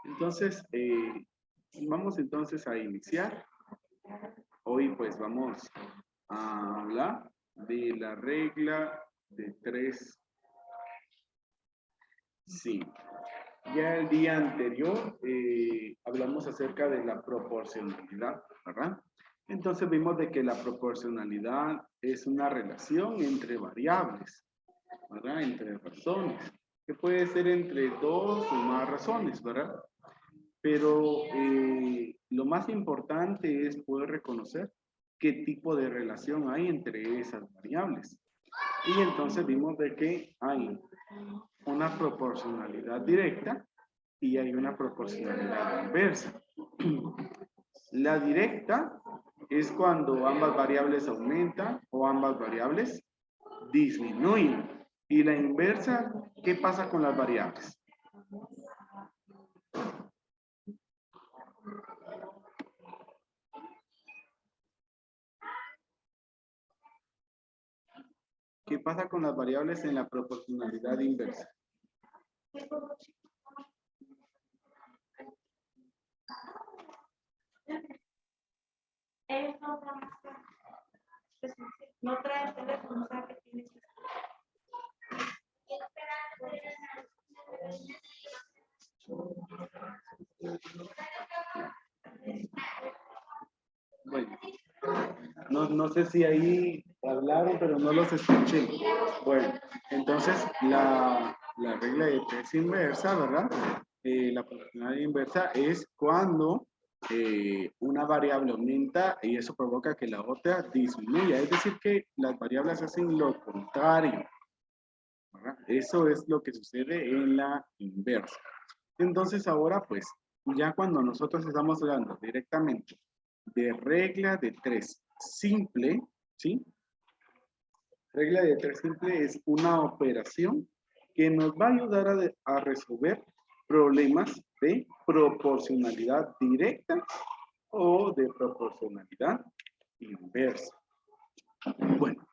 Entonces, vamos entonces a iniciar. Hoy pues vamos a hablar de la regla de 3. Sí. Ya el día anterior hablamos acerca de la proporcionalidad, ¿verdad? Entonces vimos de que la proporcionalidad es una relación entre variables, ¿verdad? Entre razones, que puede ser entre dos o más razones, ¿verdad? Pero lo más importante es poder reconocer qué tipo de relación hay entre esas variables. Y entonces vimos de que hay una proporcionalidad directa y hay una proporcionalidad inversa. La directa es cuando ambas variables aumentan o ambas variables disminuyen. Y la inversa, ¿qué pasa con las variables? ¿Qué pasa con las variables en la proporcionalidad inversa? No traes el responsable que tienes. Bueno, no sé si ahí hablaron, pero no los escuché. Bueno, entonces la regla de 3 inversa, ¿verdad? La proporcionalidad inversa es cuando una variable aumenta y eso provoca que la otra disminuya. Es decir, que las variables hacen lo contrario, ¿verdad? Eso es lo que sucede en la inversa. Entonces ahora, pues, ya cuando nosotros estamos hablando directamente de regla de 3 simple, ¿sí? Regla de 3 simple es una operación que nos va a ayudar a resolver problemas de proporcionalidad directa o de proporcionalidad inversa. Bueno,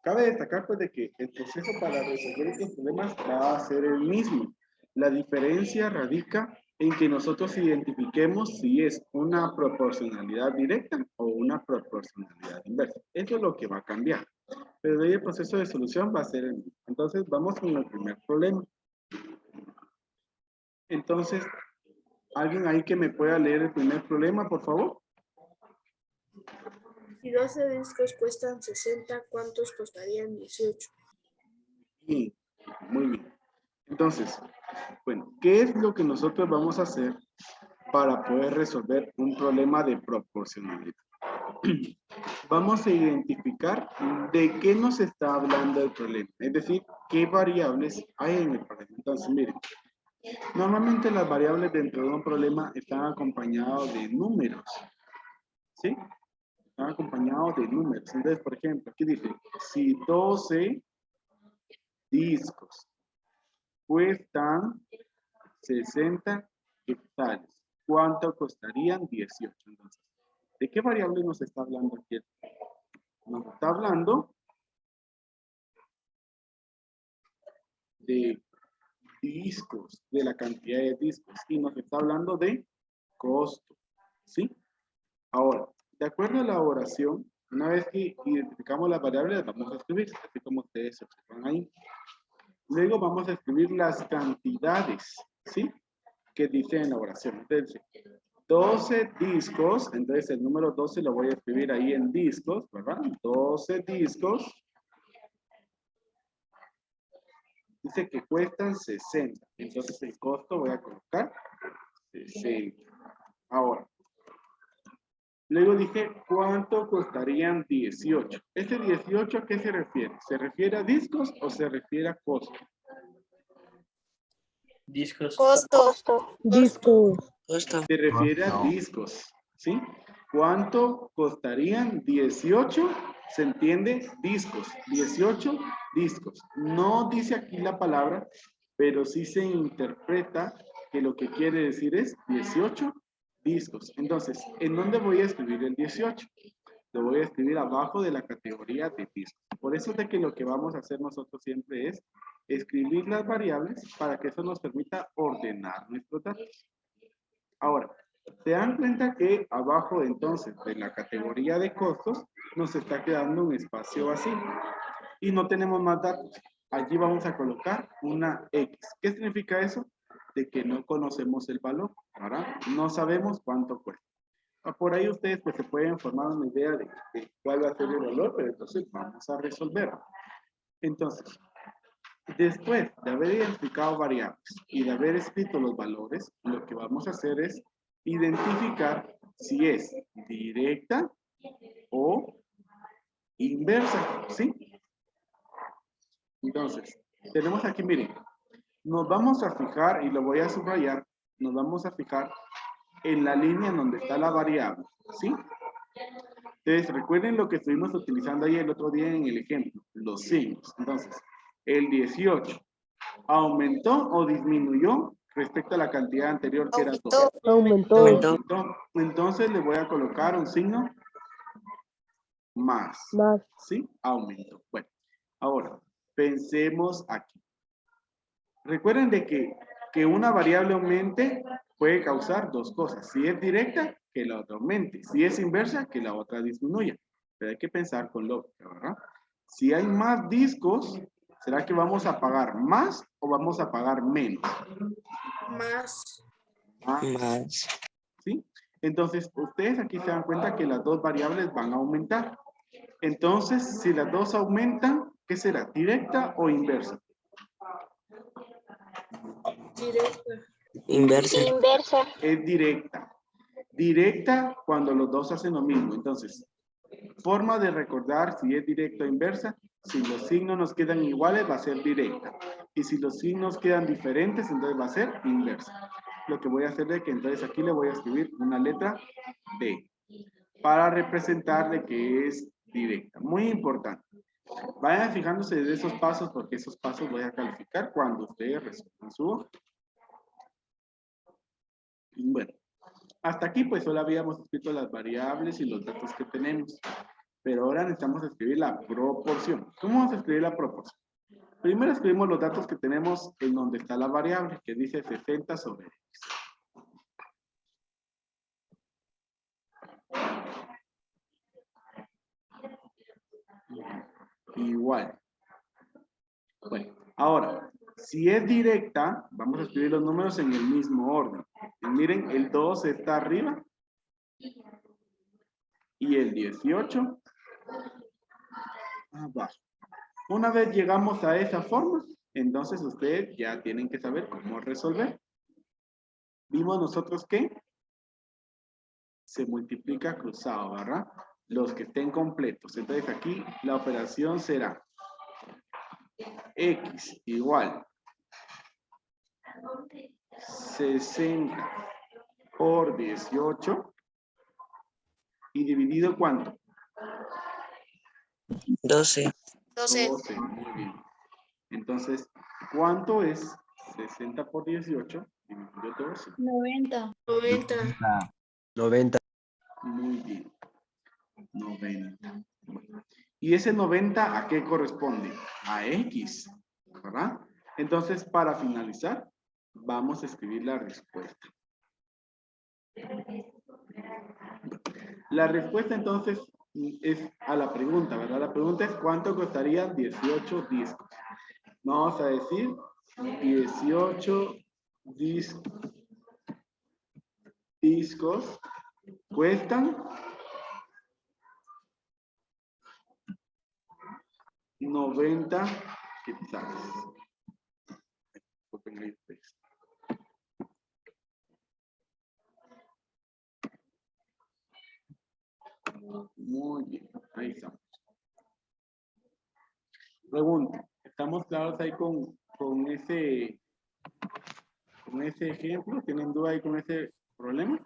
cabe destacar pues de que el proceso para resolver estos problemas va a ser el mismo. La diferencia radica en que nosotros identifiquemos si es una proporcionalidad directa o una proporcionalidad inversa. Eso es lo que va a cambiar. Pero de ahí el proceso de solución va a ser el mismo. Entonces vamos con el primer problema. Entonces, ¿alguien ahí que me pueda leer el primer problema, por favor? Si 12 discos cuestan 60, ¿cuántos costarían 18? Bien, muy bien. Entonces, bueno, ¿qué es lo que nosotros vamos a hacer para poder resolver un problema de proporcionalidad? Vamos a identificar de qué nos está hablando el problema, es decir, qué variables hay en el problema. Entonces, miren, normalmente las variables dentro de un problema están acompañadas de números, ¿sí? Están acompañados de números. Entonces, por ejemplo, aquí dice, si 12 discos cuestan 60 hectáreas, ¿cuánto costarían 18? Entonces, ¿de qué variable nos está hablando aquí? Nos está hablando de discos, de la cantidad de discos, y nos está hablando de costo, ¿sí? Ahora, de acuerdo a la oración, una vez que identificamos las variables, las vamos a escribir, así como ustedes observan ahí. Luego vamos a escribir las cantidades, ¿sí? Que dice en la oración. Entonces, 12 discos, entonces el número 12 lo voy a escribir ahí en discos, ¿verdad? 12 discos. Dice que cuestan 60. Entonces el costo voy a colocar 60. Ahora, luego dije, ¿cuánto costarían 18? ¿Este 18 a qué se refiere? ¿Se refiere a discos o se refiere a costo? Discos. Costo. Discos. Se refiere a discos, ¿sí? ¿Cuánto costarían 18? ¿Se entiende? Discos. 18 discos. No dice aquí la palabra, pero sí se interpreta que lo que quiere decir es 18 discos. Entonces, ¿en dónde voy a escribir el 18? Lo voy a escribir abajo de la categoría de discos. Por eso es de que lo que vamos a hacer nosotros siempre es escribir las variables para que eso nos permita ordenar nuestros datos. Ahora, se dan cuenta que abajo entonces de la categoría de costos nos está quedando un espacio vacío y no tenemos más datos. Allí vamos a colocar una X. ¿Qué significa eso? De que no conocemos el valor, ¿verdad? No sabemos cuánto cuesta. Por ahí ustedes pues se pueden formar una idea de cuál va a ser el valor, pero entonces vamos a resolverlo. Entonces, después de haber identificado variables y de haber escrito los valores, lo que vamos a hacer es identificar si es directa o inversa, ¿sí? Entonces, tenemos aquí, miren, nos vamos a fijar, y lo voy a subrayar, nos vamos a fijar en la línea en donde está la variable, ¿sí? Entonces, recuerden lo que estuvimos utilizando ahí el otro día en el ejemplo, los signos. Entonces, el 18, ¿aumentó o disminuyó respecto a la cantidad anterior que era 2? Aumentó. Aumentó. Entonces le voy a colocar un signo más. Más. ¿Sí? Aumentó. Bueno, ahora, pensemos aquí. Recuerden de que una variable aumente puede causar dos cosas. Si es directa, que la otra aumente. Si es inversa, que la otra disminuya. Pero hay que pensar con lógica, ¿verdad? Si hay más discos, ¿será que vamos a pagar más o vamos a pagar menos? Más. Más. ¿Sí? Entonces, ustedes aquí se dan cuenta que las dos variables van a aumentar. Entonces, si las dos aumentan, ¿qué será? ¿Directa o inversa? Directa. Inversa. Es directa. Directa cuando los dos hacen lo mismo. Entonces, forma de recordar si es directa o inversa. Si los signos nos quedan iguales, va a ser directa. Y si los signos quedan diferentes, entonces va a ser inversa. Lo que voy a hacer es que entonces aquí le voy a escribir una letra D para representar de que es directa. Muy importante. Vayan fijándose de esos pasos porque esos pasos voy a calificar cuando ustedes resuelvan su hoja. Bueno, hasta aquí pues solo habíamos escrito las variables y los datos que tenemos. Pero ahora necesitamos escribir la proporción. ¿Cómo vamos a escribir la proporción? Primero escribimos los datos que tenemos en donde está la variable, que dice 60 sobre X. Igual. Bueno, ahora, si es directa, vamos a escribir los números en el mismo orden. Y miren, el 2 está arriba y el 18 abajo. Una vez llegamos a esa forma, entonces ustedes ya tienen que saber cómo resolver. Vimos nosotros que se multiplica cruzado, ¿verdad? Los que estén completos. Entonces aquí la operación será X igual 60 por 18 y dividido ¿cuánto? 12. 12. 12, muy bien. Entonces, ¿cuánto es 60 por 18 dividido 12? 90. 90. 90. Muy bien. 90. Bueno. ¿Y ese 90 a qué corresponde? A X, ¿verdad? Entonces, para finalizar, vamos a escribir la respuesta. La respuesta entonces es a la pregunta, ¿verdad? La pregunta es ¿cuánto costarían 18 discos? Vamos a decir 18 discos cuestan 90 quetzales. Muy bien, ahí estamos. Pregunta, ¿estamos claros ahí con ese ejemplo? ¿Tienen duda ahí con ese problema?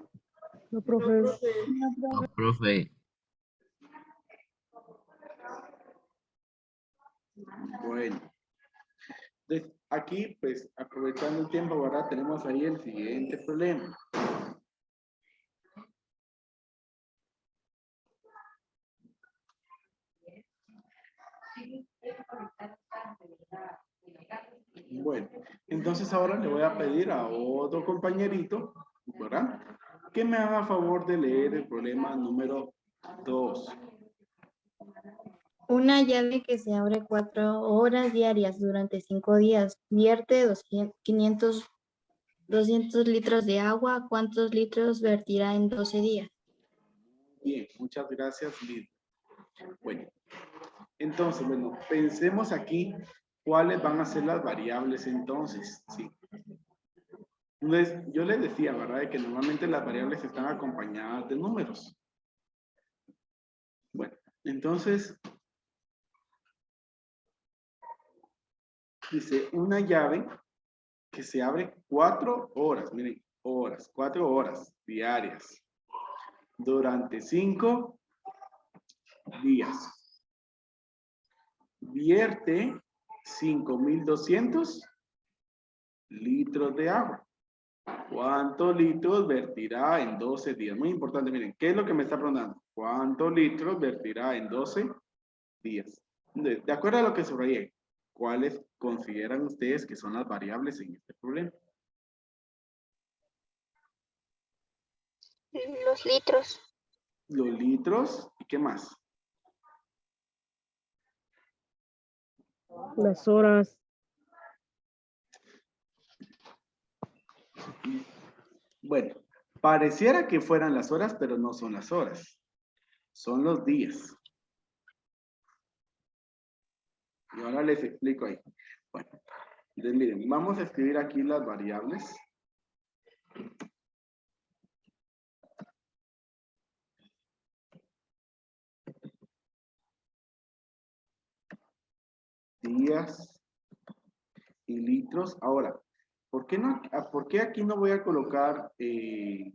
No, profe. No, profe. Bueno. Entonces, aquí, pues, aprovechando el tiempo, ¿verdad? Tenemos ahí el siguiente problema. Bueno, entonces ahora le voy a pedir a otro compañerito ¿verdad? Que me haga favor de leer el problema número 2. Una llave que se abre 4 horas diarias durante 5 días vierte 200 litros de agua. ¿Cuántos litros vertirá en 12 días? Bien, muchas gracias, Lidia. Bueno, entonces, bueno, pensemos aquí cuáles van a ser las variables entonces, ¿sí? Yo les decía, ¿verdad? De que normalmente las variables están acompañadas de números. Bueno, entonces, dice una llave que se abre 4 horas, miren, 4 horas diarias durante 5 días. Vierte 5.200 litros de agua. ¿Cuántos litros vertirá en 12 días? Muy importante, miren, ¿qué es lo que me está preguntando? ¿Cuántos litros vertirá en 12 días? De acuerdo a lo que subrayé, ¿cuáles consideran ustedes que son las variables en este problema? Los litros. Los litros, ¿y qué más? Las horas. Bueno, pareciera que fueran las horas, pero no son las horas. Son los días. Y ahora les explico ahí. Bueno, entonces miren, vamos a escribir aquí las variables. Días y litros. Ahora, ¿por qué aquí no voy a colocar no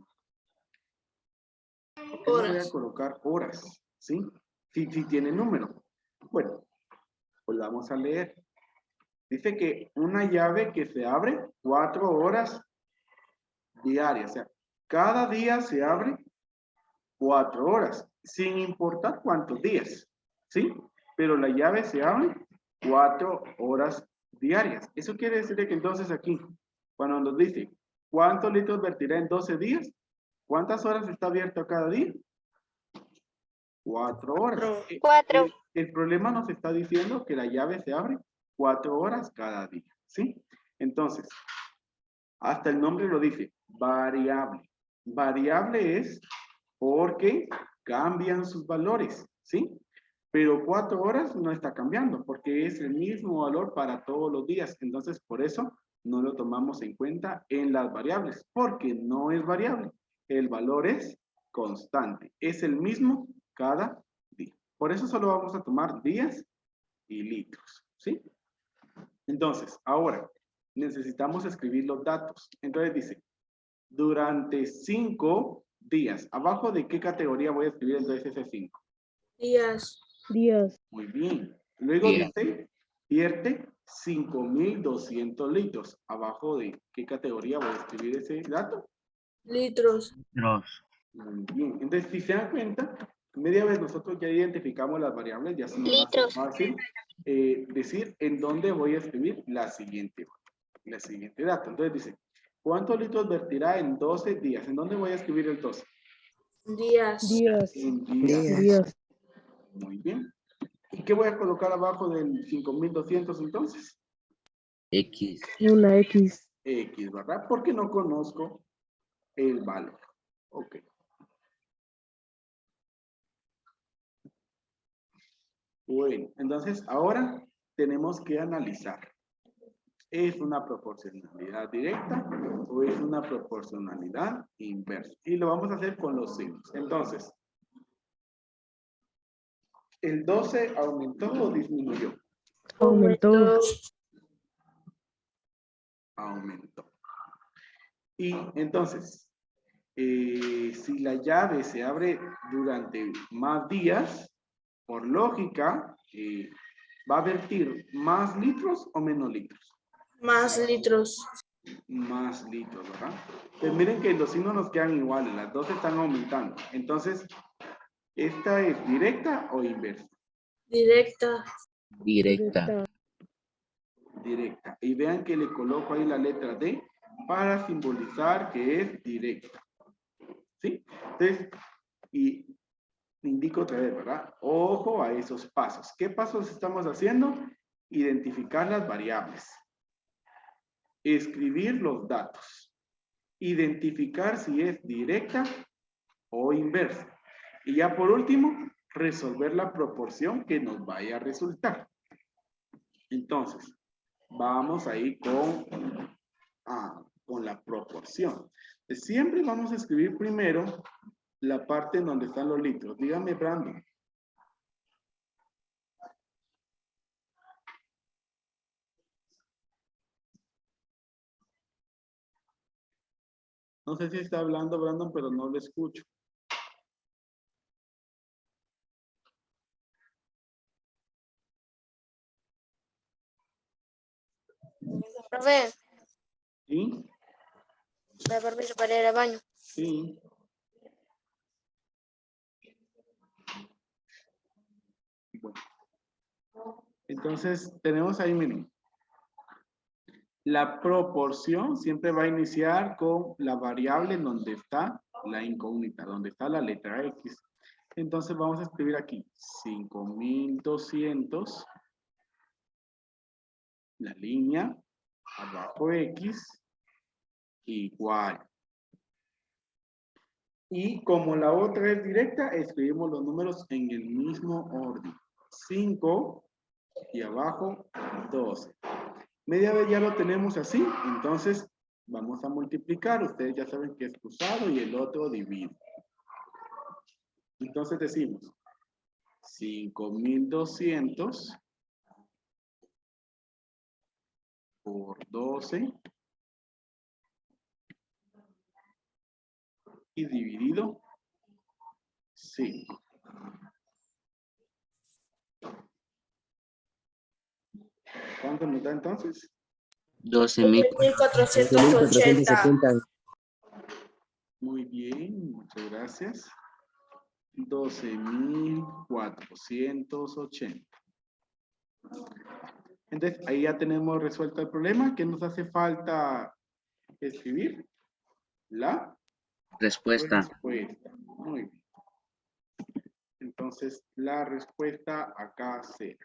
voy a colocar horas? ¿Sí? Si tiene número. Bueno, pues vamos a leer. Dice que una llave que se abre 4 horas diarias. O sea, cada día se abre 4 horas, sin importar cuántos días. ¿Sí? Pero la llave se abre 4 horas diarias. Eso quiere decir que entonces aquí, cuando nos dice, ¿cuántos litros vertirá en 12 días? ¿Cuántas horas está abierto cada día? 4 horas. 4. El problema nos está diciendo que la llave se abre 4 horas cada día, ¿sí? Entonces, hasta el nombre lo dice, variable. Variable es porque cambian sus valores, ¿sí? Pero 4 horas no está cambiando porque es el mismo valor para todos los días. Entonces, por eso no lo tomamos en cuenta en las variables, porque no es variable. El valor es constante. Es el mismo cada día. Por eso solo vamos a tomar días y litros, ¿sí? Entonces, ahora necesitamos escribir los datos. Entonces dice, durante 5 días. ¿Abajo de qué categoría voy a escribir entonces ese 5? Días. Días. Muy bien. Luego Días. dice, vierte 5.200 litros. ¿Abajo de qué categoría voy a escribir ese dato? Litros. Litros. Muy bien. Entonces, si se dan cuenta, media vez nosotros ya identificamos las variables, ya se nos hace Litros. fácil decir en dónde voy a escribir la siguiente dato. Entonces dice, ¿cuántos litros vertirá en 12 días? ¿En dónde voy a escribir el 12? Días. Días. En días. Días. Muy bien. ¿Y qué voy a colocar abajo del 5.200 entonces? X. Una X. X, ¿verdad? Porque no conozco el valor. Ok. Bueno, entonces ahora tenemos que analizar. ¿Es una proporcionalidad directa o es una proporcionalidad inversa? Y lo vamos a hacer con los signos. Entonces, ¿el 12 aumentó o disminuyó? Aumentó. Aumentó. Y entonces, si la llave se abre durante más días, por lógica, ¿va a vertir más litros o menos litros? Más litros. Más litros, ¿verdad? Pues miren que los signos nos quedan iguales, las dos están aumentando. Entonces, ¿esta es directa o inversa? Directa. Directa. Directa. Y vean que le coloco ahí la letra D, para simbolizar que es directa. ¿Sí? Entonces, y indico otra vez, ¿verdad? Ojo a esos pasos. ¿Qué pasos estamos haciendo? Identificar las variables. Escribir los datos. Identificar si es directa o inversa. Y ya por último, resolver la proporción que nos vaya a resultar. Entonces, vamos ahí con la proporción. Siempre vamos a escribir primero la parte en donde están los litros. Dígame, Brandon. No sé si está hablando Brandon, pero no lo escucho. Profe, ¿Sí? me da permiso para ir al baño. Sí. Bueno. Entonces, tenemos ahí, miren. La proporción siempre va a iniciar con la variable en donde está la incógnita, donde está la letra X. Entonces vamos a escribir aquí 5200, la línea, abajo X, igual. Y como la otra es directa, escribimos los números en el mismo orden. 5 y abajo 12. Media vez ya lo tenemos así, entonces vamos a multiplicar. Ustedes ya saben que es cruzado y el otro divide. Entonces decimos 5200 por 12 y dividido 5. ¿Cuánto nos da entonces? 12.480. Muy bien, muchas gracias. 12.480. Entonces, ahí ya tenemos resuelto el problema. ¿Qué nos hace falta escribir? La Respuesta. Muy bien. Entonces, la respuesta acá será.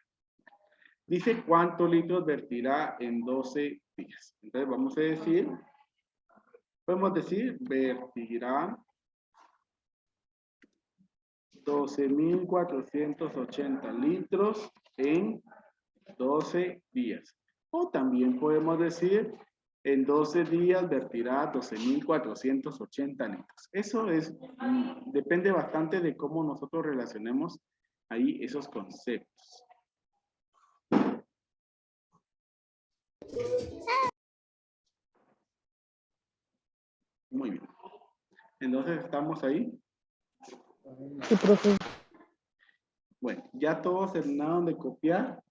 Dice cuántos litros vertirá en 12 días. Entonces, vamos a decir, podemos decir, vertirá 12.480 litros en 12 días. O también podemos decir, en 12 días vertirá 12.480 litros. Eso es, depende bastante de cómo nosotros relacionemos ahí esos conceptos. Muy bien. Entonces, ¿estamos ahí? Sí, profe. Bueno, ya todos terminaron de copiar.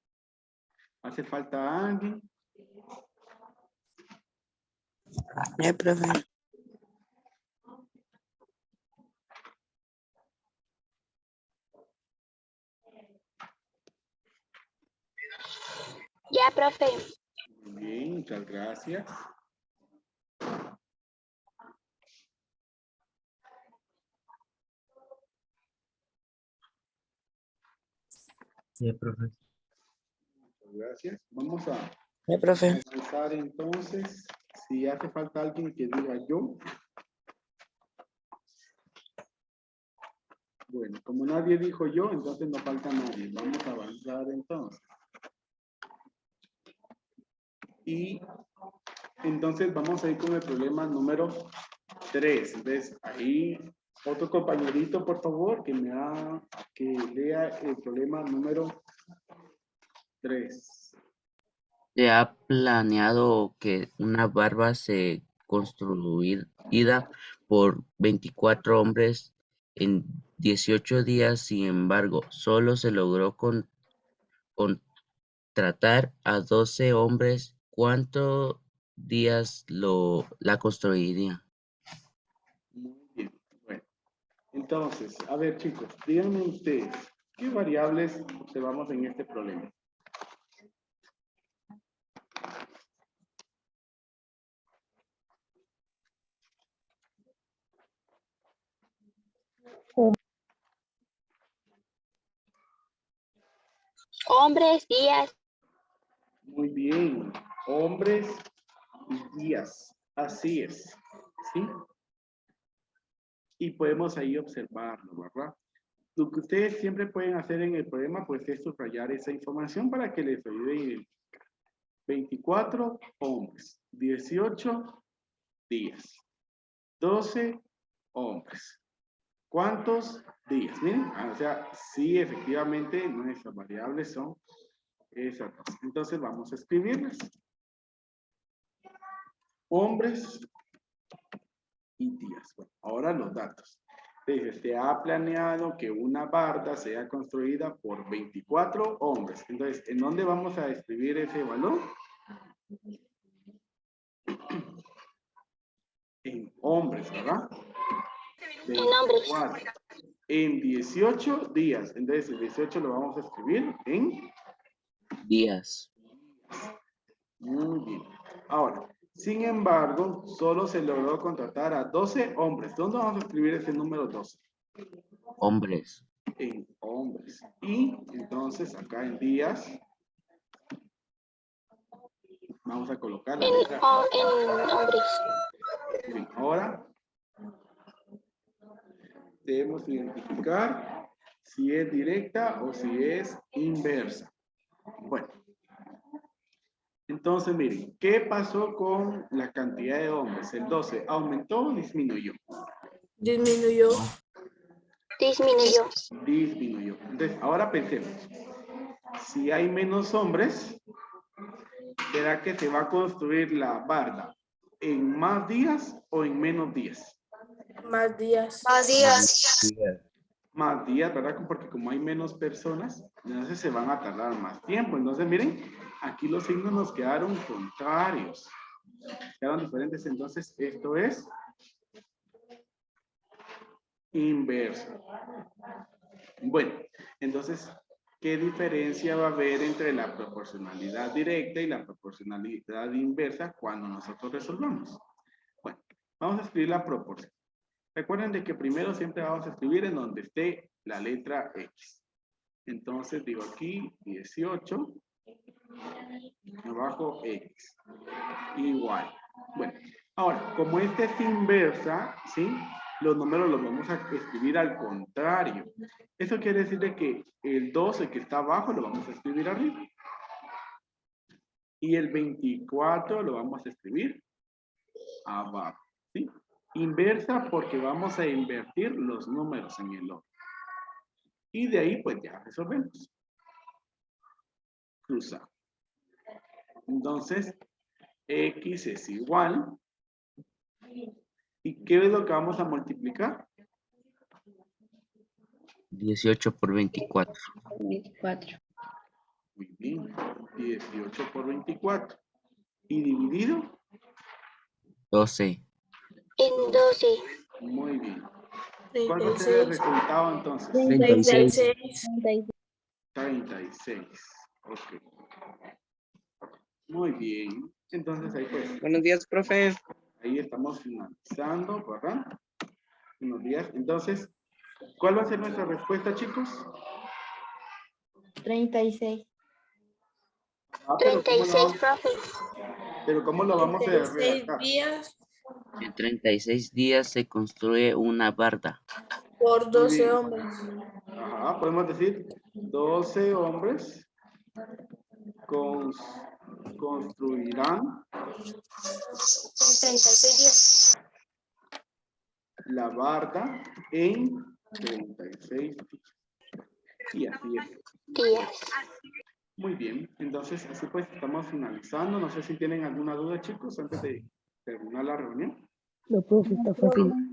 ¿Hace falta alguien? Profe. Ya, profe. Muy bien, muchas gracias. Sí, profe. Muchas gracias. Vamos a Profe. avanzar entonces. Si hace falta alguien que diga yo. Bueno, como nadie dijo yo, entonces no falta nadie. Vamos a avanzar entonces. Y entonces vamos a ir con el problema número 3. ¿Ves? Ahí, otro compañerito, por favor, que lea el problema número 3. Se ha planeado que una barba se construida por 24 hombres en 18 días, sin embargo, solo se logró contratar a 12 hombres. ¿Cuántos días la construiría? Muy bien. Bueno, entonces, a ver, chicos, díganme ustedes, ¿qué variables observamos en este problema? Hombres, días. Muy bien. Hombres y días. Así es. ¿Sí? Y podemos ahí observarlo, ¿verdad? Lo que ustedes siempre pueden hacer en el problema, pues, es subrayar esa información para que les ayude a identificar. 24 hombres, 18 días, 12 hombres. ¿Cuántos días? Miren, o sea, sí, efectivamente, nuestras variables son esas dos. Entonces, vamos a escribirlas. Hombres y días. Bueno, ahora los datos. Dice, se ha planeado que una barda sea construida por 24 hombres. Entonces, ¿en dónde vamos a escribir ese valor? En hombres, ¿verdad? En hombres. 24. En 18 días. Entonces, el 18 lo vamos a escribir en días. Muy bien. Ahora, sin embargo, solo se logró contratar a 12 hombres. ¿Dónde vamos a escribir ese número 12? Hombres. En hombres. Y entonces acá en días vamos a colocar la letra. En hombres. Bien, ahora debemos identificar si es directa o si es inversa. Bueno. Entonces, miren, ¿qué pasó con la cantidad de hombres? El 12, ¿aumentó o disminuyó? Disminuyó. Disminuyó. Disminuyó. Entonces, ahora pensemos. Si hay menos hombres, ¿será que se va a construir la barda en más días o en menos días? Más días. Más días, ¿verdad? Porque como hay menos personas, entonces se van a tardar más tiempo. Entonces, miren, aquí los signos nos quedaron contrarios. Quedaron diferentes. Entonces, esto es inverso. Bueno, entonces, ¿qué diferencia va a haber entre la proporcionalidad directa y la proporcionalidad inversa cuando nosotros resolvamos? Bueno, vamos a escribir la proporción. Recuerden de que primero siempre vamos a escribir en donde esté la letra X. Entonces digo aquí 18, abajo X, igual. Bueno, ahora, como esta es inversa, ¿sí? Los números los vamos a escribir al contrario. Eso quiere decir de que el 12 que está abajo lo vamos a escribir arriba. Y el 24 lo vamos a escribir abajo, ¿sí? Inversa porque vamos a invertir los números en el orden. Y de ahí pues ya resolvemos. Cruzar. Entonces, X es igual. ¿Y qué es lo que vamos a multiplicar? 18 por 24. 24. Muy bien. 18 por 24. ¿Y dividido? 12. En 12. Muy bien. ¿Cuál va a ser el 36. resultado entonces? 36. 36. Ok. Muy bien. Entonces ahí pues. Buenos días, profe. Ahí estamos finalizando, ¿verdad? Unos días. Entonces, ¿cuál va a ser nuestra respuesta, chicos? 36. Pero 36, profe. ¿cómo lo vamos a 36 redactar? días En 36 días se construye una barda. por Muy 12 bien. hombres. Ajá, podemos decir 12 hombres construirán 36 días. la barda en 36 días. Y así es. Días. Muy bien, entonces así pues estamos finalizando. No sé si tienen alguna duda, chicos, antes de terminar la reunión. No, profe, está fácil.